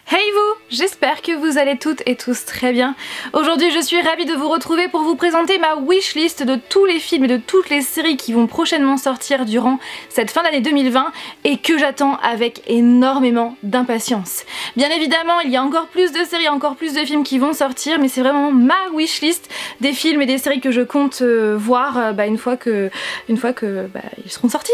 Hey vous, j'espère que vous allez toutes et tous très bien. Aujourd'hui je suis ravie de vous retrouver pour vous présenter ma wishlist de tous les films et de toutes les séries qui vont prochainement sortir durant cette fin d'année 2020 et que j'attends avec énormément d'impatience. Bien évidemment il y a encore plus de séries, encore plus de films qui vont sortir, mais c'est vraiment ma wishlist des films et des séries que je compte voir une fois que ils seront sortis.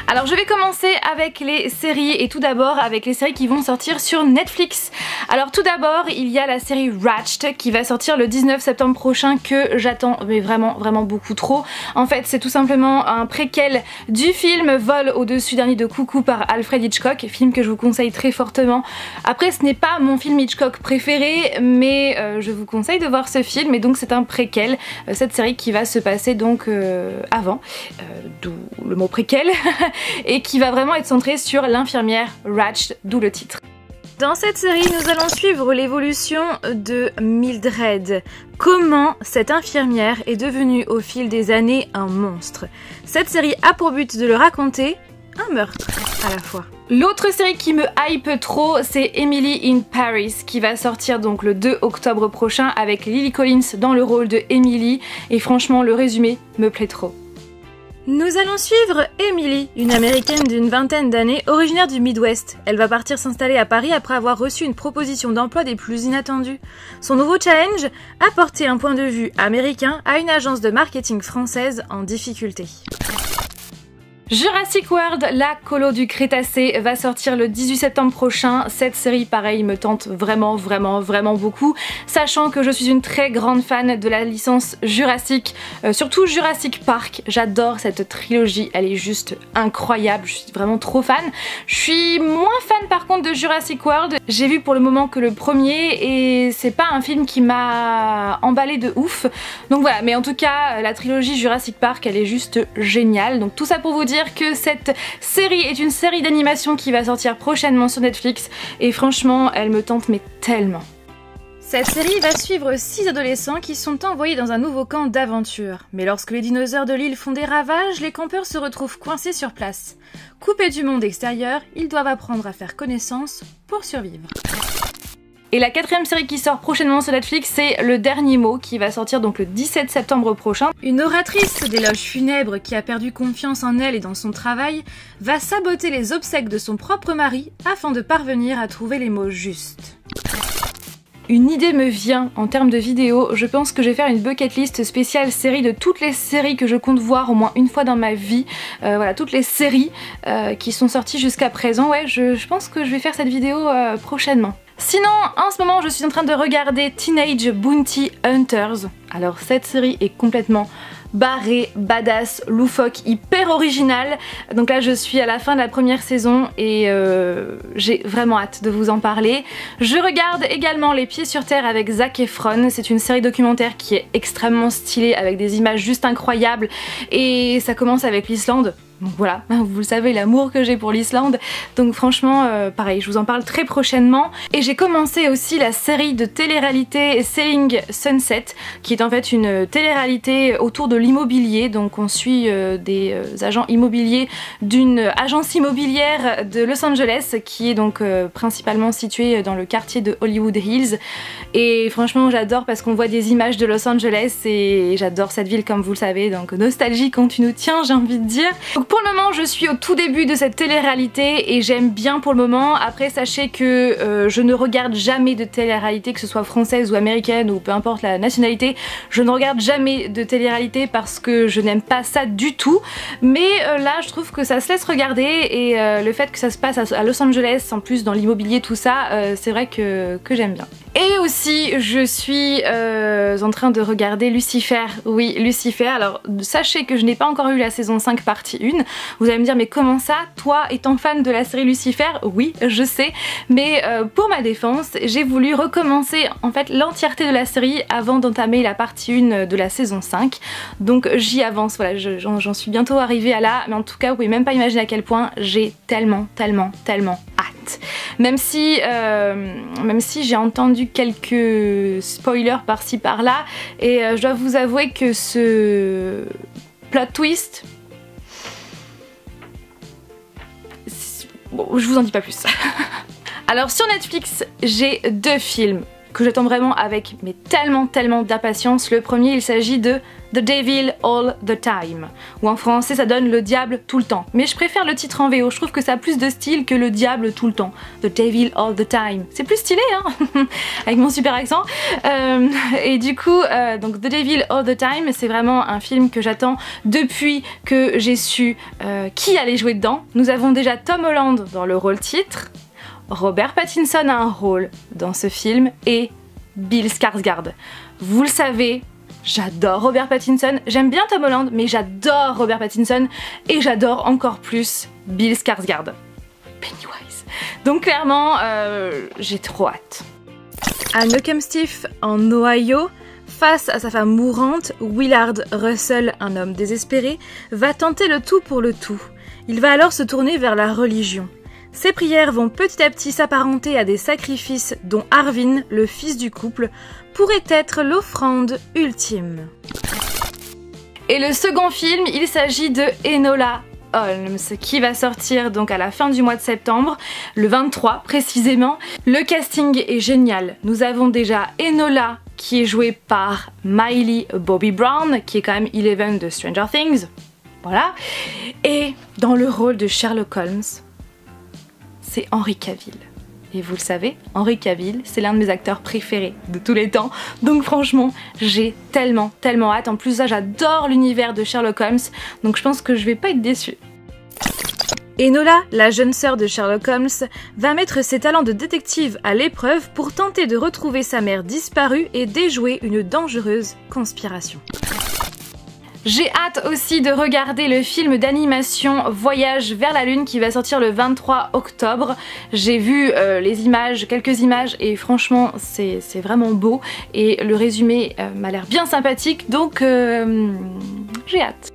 Alors je vais commencer avec les séries et tout d'abord avec les séries qui vont sortir sur Netflix. Alors tout d'abord il y a la série Ratched qui va sortir le 19 septembre prochain que j'attends mais vraiment beaucoup trop. En fait c'est tout simplement un préquel du film Vol au-dessus d'un nid de coucou par Alfred Hitchcock, film que je vous conseille très fortement. Après ce n'est pas mon film Hitchcock préféré mais je vous conseille de voir ce film et donc c'est un préquel, cette série qui va se passer donc avant, d'où le mot préquel. Et qui va vraiment être centrée sur l'infirmière Ratched, d'où le titre. Dans cette série, nous allons suivre l'évolution de Mildred. Comment cette infirmière est devenue au fil des années un monstre. Cette série a pour but de le raconter, un meurtre à la fois. L'autre série qui me hype trop, c'est Emily in Paris, qui va sortir donc le 2 octobre prochain avec Lily Collins dans le rôle de Emily. Et franchement, le résumé me plaît trop. Nous allons suivre Emily, une américaine d'une vingtaine d'années, originaire du Midwest. Elle va partir s'installer à Paris après avoir reçu une proposition d'emploi des plus inattendues. Son nouveau challenge, apporter un point de vue américain à une agence de marketing française en difficulté. Jurassic World, la colo du Crétacé, va sortir le 18 septembre prochain. Cette série, pareil, me tente vraiment beaucoup, sachant que je suis une très grande fan de la licence Jurassic, surtout Jurassic Park. J'adore cette trilogie, elle est juste incroyable, je suis vraiment trop fan. Je suis moins fan par contre de Jurassic World, j'ai vu pour le moment que le premier et c'est pas un film qui m'a emballé de ouf. Donc voilà, mais en tout cas, la trilogie Jurassic Park, elle est juste géniale. Donc tout ça pour vous dire que cette série est une série d'animation qui va sortir prochainement sur Netflix et franchement elle me tente mais tellement. Cette série va suivre 6 adolescents qui sont envoyés dans un nouveau camp d'aventure. Mais lorsque les dinosaures de l'île font des ravages, les campeurs se retrouvent coincés sur place. Coupés du monde extérieur, ils doivent apprendre à faire connaissance pour survivre. Et la quatrième série qui sort prochainement sur Netflix, c'est Le Dernier Mot, qui va sortir donc le 17 septembre prochain. Une oratrice d'éloges funèbres qui a perdu confiance en elle et dans son travail va saboter les obsèques de son propre mari afin de parvenir à trouver les mots justes. Une idée me vient en termes de vidéo, je pense que je vais faire une bucket list spéciale série de toutes les séries que je compte voir au moins une fois dans ma vie. Voilà, toutes les séries qui sont sorties jusqu'à présent. Ouais, je pense que je vais faire cette vidéo prochainement. Sinon, en ce moment, je suis en train de regarder Teenage Bounty Hunters. Alors cette série est complètement barrée, badass, loufoque, hyper originale. Donc là je suis à la fin de la première saison et j'ai vraiment hâte de vous en parler. Je regarde également Les Pieds sur Terre avec Zac Efron. C'est une série documentaire qui est extrêmement stylée avec des images juste incroyables et ça commence avec l'Islande. Donc voilà, vous le savez, l'amour que j'ai pour l'Islande. Donc franchement, pareil, je vous en parle très prochainement. Et j'ai commencé aussi la série de télé-réalité Selling Sunset, qui est en fait une télé-réalité autour de l'immobilier. Donc on suit des agents immobiliers d'une agence immobilière de Los Angeles, qui est donc principalement située dans le quartier de Hollywood Hills. Et franchement, j'adore parce qu'on voit des images de Los Angeles et j'adore cette ville comme vous le savez. Donc nostalgie quand tu nous tiens, j'ai envie de dire. Donc, pour le moment je suis au tout début de cette télé-réalité et j'aime bien pour le moment. Après sachez que je ne regarde jamais de télé-réalité, que ce soit française ou américaine ou peu importe la nationalité. Je ne regarde jamais de télé-réalité parce que je n'aime pas ça du tout. Mais là je trouve que ça se laisse regarder et le fait que ça se passe à Los Angeles en plus dans l'immobilier tout ça, c'est vrai que j'aime bien. Et aussi je suis en train de regarder Lucifer. Oui, Lucifer. Alors sachez que je n'ai pas encore eu la saison 5 partie 1. Vous allez me dire mais comment ça, toi étant fan de la série Lucifer? Oui je sais, mais pour ma défense j'ai voulu recommencer en fait l'entièreté de la série avant d'entamer la partie 1 de la saison 5. Donc j'y avance, voilà, j'en suis bientôt arrivée à là, mais en tout cas vous pouvez même pas imaginer à quel point j'ai tellement hâte. Même si j'ai entendu entendu quelques spoilers par-ci par-là et je dois vous avouer que ce plot twist... Bon, je vous en dis pas plus. Alors sur Netflix, j'ai 2 films que j'attends vraiment avec mais tellement d'impatience. Le premier, il s'agit de The Devil All the Time, ou en français ça donne Le Diable tout le temps. Mais je préfère le titre en VO, je trouve que ça a plus de style que Le Diable tout le temps. The Devil All the Time. C'est plus stylé hein avec mon super accent. Et du coup, donc The Devil All the Time, c'est vraiment un film que j'attends depuis que j'ai su qui allait jouer dedans. Nous avons déjà Tom Holland dans le rôle titre, Robert Pattinson a un rôle dans ce film et Bill Skarsgård. Vous le savez, j'adore Robert Pattinson, j'aime bien Tom Holland, mais j'adore Robert Pattinson et j'adore encore plus Bill Skarsgård. Pennywise. Donc clairement, j'ai trop hâte. À Nocumstiff, en Ohio, face à sa femme mourante, Willard Russell, un homme désespéré, va tenter le tout pour le tout. Il va alors se tourner vers la religion. Ses prières vont petit à petit s'apparenter à des sacrifices dont Arvin, le fils du couple, pourrait être l'offrande ultime. Et le second film, il s'agit de Enola Holmes, qui va sortir donc à la fin du mois de septembre, le 23 précisément. Le casting est génial. Nous avons déjà Enola, qui est jouée par Miley Bobby Brown, qui est quand même Eleven de Stranger Things. Voilà. Et dans le rôle de Sherlock Holmes, c'est Henry Cavill. Et vous le savez, Henry Cavill, c'est l'un de mes acteurs préférés de tous les temps. Donc franchement, j'ai tellement hâte. En plus, ça, j'adore l'univers de Sherlock Holmes. Donc je pense que je vais pas être déçue. Enola, la jeune sœur de Sherlock Holmes, va mettre ses talents de détective à l'épreuve pour tenter de retrouver sa mère disparue et déjouer une dangereuse conspiration. J'ai hâte aussi de regarder le film d'animation Voyage vers la Lune qui va sortir le 23 octobre. J'ai vu les images, quelques images et franchement c'est vraiment beau et le résumé m'a l'air bien sympathique donc j'ai hâte.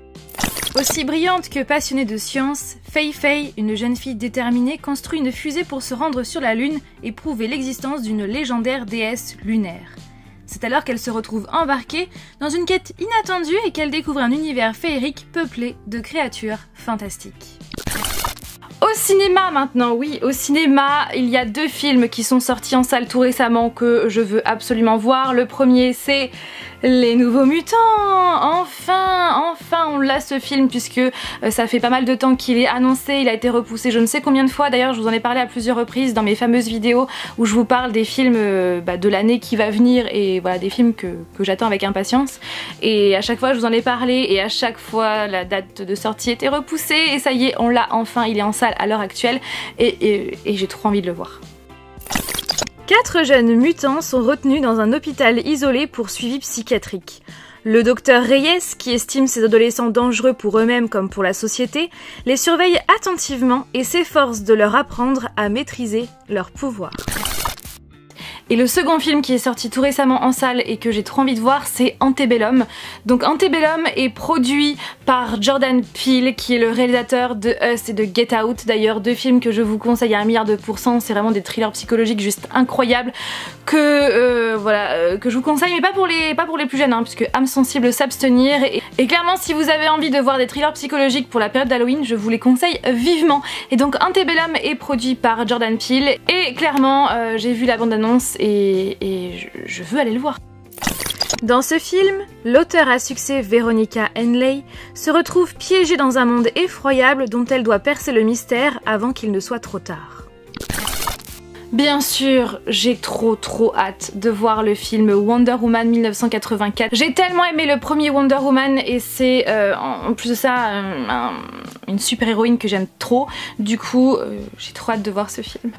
Aussi brillante que passionnée de science, Fei Fei, une jeune fille déterminée, construit une fusée pour se rendre sur la Lune et prouver l'existence d'une légendaire déesse lunaire. C'est alors qu'elle se retrouve embarquée dans une quête inattendue et qu'elle découvre un univers féerique peuplé de créatures fantastiques. Au cinéma maintenant, oui, au cinéma, il y a 2 films qui sont sortis en salle tout récemment que je veux absolument voir. Le premier, c'est Les Nouveaux Mutants. Enfin, on l'a ce film puisque ça fait pas mal de temps qu'il est annoncé, il a été repoussé je ne sais combien de fois. D'ailleurs, je vous en ai parlé à plusieurs reprises dans mes fameuses vidéos où je vous parle des films de l'année qui va venir et voilà des films que j'attends avec impatience. Et à chaque fois, je vous en ai parlé et à chaque fois, la date de sortie était repoussée et ça y est, on l'a enfin, il est en salle à l'heure actuelle et j'ai trop envie de le voir. 4 jeunes mutants sont retenus dans un hôpital isolé pour suivi psychiatrique. Le docteur Reyes, qui estime ces adolescents dangereux pour eux-mêmes comme pour la société, les surveille attentivement et s'efforce de leur apprendre à maîtriser leurs pouvoirs. Et le second film qui est sorti tout récemment en salle et que j'ai trop envie de voir, c'est Antebellum. Donc Antebellum est produit par Jordan Peele, qui est le réalisateur de Us et de Get Out. D'ailleurs, 2 films que je vous conseille à 1 000 000%. C'est vraiment des thrillers psychologiques juste incroyables que je vous conseille, mais pas pour les plus jeunes, hein, puisque âme sensible s'abstenir. Et clairement, si vous avez envie de voir des thrillers psychologiques pour la période d'Halloween, je vous les conseille vivement. Et donc Antebellum est produit par Jordan Peele et clairement, j'ai vu la bande-annonce et je veux aller le voir. Dans ce film, l'auteure à succès Veronica Henley se retrouve piégée dans un monde effroyable dont elle doit percer le mystère avant qu'il ne soit trop tard. Bien sûr, j'ai trop hâte de voir le film Wonder Woman 1984. J'ai tellement aimé le premier Wonder Woman et c'est en plus de ça une super héroïne que j'aime trop. Du coup, j'ai trop hâte de voir ce film.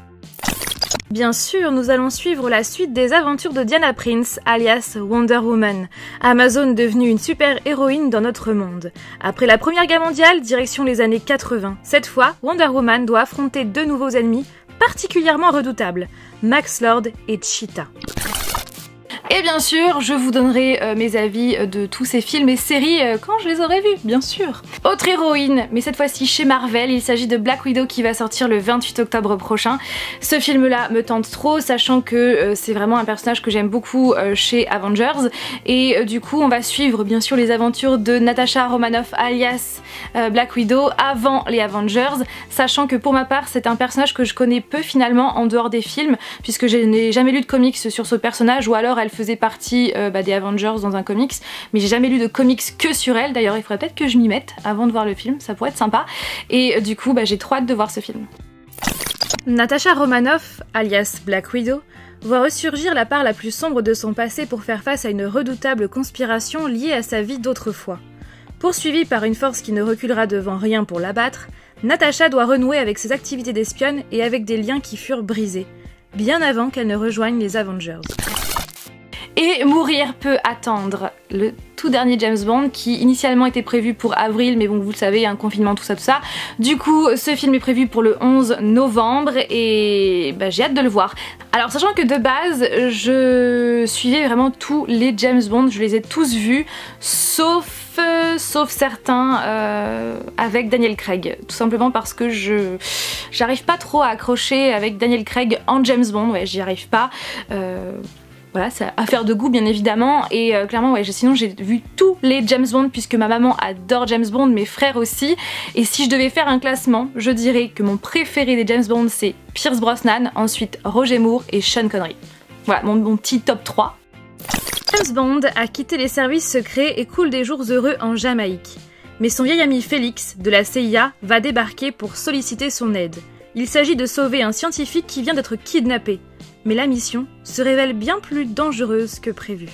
Bien sûr, nous allons suivre la suite des aventures de Diana Prince, alias Wonder Woman, Amazone devenue une super-héroïne dans notre monde. Après la Première Guerre mondiale, direction les années 80. Cette fois, Wonder Woman doit affronter 2 nouveaux ennemis particulièrement redoutables, Max Lord et Cheetah. Et bien sûr, je vous donnerai mes avis de tous ces films et séries quand je les aurai vus, bien sûr. Autre héroïne, mais cette fois-ci chez Marvel, il s'agit de Black Widow qui va sortir le 28 octobre prochain. Ce film-là me tente trop, sachant que c'est vraiment un personnage que j'aime beaucoup chez Avengers. Et du coup, on va suivre bien sûr les aventures de Natasha Romanoff alias Black Widow avant les Avengers, sachant que pour ma part, c'est un personnage que je connais peu finalement en dehors des films, puisque je n'ai jamais lu de comics sur ce personnage, ou alors elle faisait partie des Avengers dans un comics, mais j'ai jamais lu de comics que sur elle. D'ailleurs il faudrait peut-être que je m'y mette avant de voir le film, ça pourrait être sympa. Et du coup j'ai trop hâte de voir ce film. Natasha Romanoff, alias Black Widow, voit ressurgir la part la plus sombre de son passé pour faire face à une redoutable conspiration liée à sa vie d'autrefois. Poursuivie par une force qui ne reculera devant rien pour l'abattre, Natasha doit renouer avec ses activités d'espionne et avec des liens qui furent brisés, bien avant qu'elle ne rejoigne les Avengers. Et mourir peut attendre, le tout dernier James Bond qui initialement était prévu pour avril, mais bon vous le savez, un confinement, tout ça. Du coup ce film est prévu pour le 11 novembre et j'ai hâte de le voir. Alors sachant que de base je suivais vraiment tous les James Bond, je les ai tous vus sauf certains avec Daniel Craig, tout simplement parce que j'arrive pas trop à accrocher avec Daniel Craig en James Bond, ouais j'y arrive pas. Voilà, c'est affaire de goût bien évidemment, et clairement ouais, sinon j'ai vu tous les James Bond puisque ma maman adore James Bond, mes frères aussi, et si je devais faire un classement, je dirais que mon préféré des James Bond c'est Pierce Brosnan, ensuite Roger Moore et Sean Connery. Voilà mon petit top 3. James Bond a quitté les services secrets et coule des jours heureux en Jamaïque. Mais son vieil ami Félix, de la CIA, va débarquer pour solliciter son aide. Il s'agit de sauver un scientifique qui vient d'être kidnappé. Mais la mission se révèle bien plus dangereuse que prévu.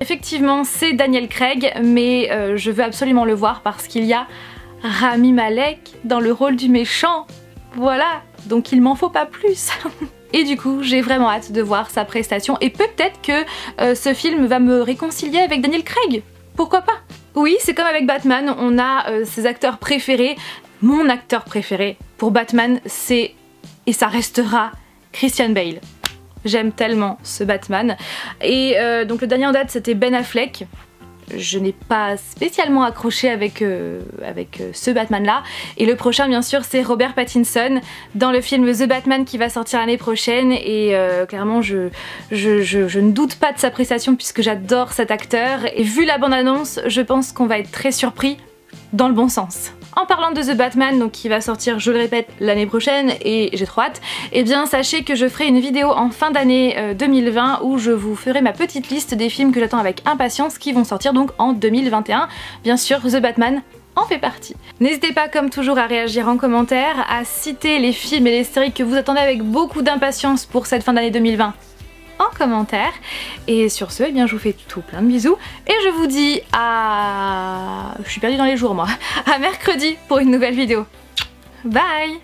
Effectivement, c'est Daniel Craig, mais je veux absolument le voir parce qu'il y a Rami Malek dans le rôle du méchant. Voilà, donc il m'en faut pas plus. Et du coup, j'ai vraiment hâte de voir sa prestation et peut-être que ce film va me réconcilier avec Daniel Craig. Pourquoi pas? Oui, c'est comme avec Batman, on a ses acteurs préférés. Mon acteur préféré pour Batman, c'est, et ça restera, Christian Bale. J'aime tellement ce Batman. Et donc le dernier en date c'était Ben Affleck. Je n'ai pas spécialement accroché avec ce Batman là. Et le prochain bien sûr c'est Robert Pattinson dans le film The Batman qui va sortir l'année prochaine. Et clairement je ne doute pas de sa prestation puisque j'adore cet acteur. Et vu la bande-annonce, je pense qu'on va être très surpris dans le bon sens. En parlant de The Batman, donc qui va sortir, je le répète, l'année prochaine, et j'ai trop hâte, et bien sachez que je ferai une vidéo en fin d'année 2020 où je vous ferai ma petite liste des films que j'attends avec impatience qui vont sortir donc en 2021. Bien sûr, The Batman en fait partie. N'hésitez pas comme toujours à réagir en commentaire, à citer les films et les séries que vous attendez avec beaucoup d'impatience pour cette fin d'année 2020 en commentaire. Et sur ce, eh bien, je vous fais tout plein de bisous et je vous dis à... Je suis perdue dans les jours moi. À mercredi pour une nouvelle vidéo. Bye!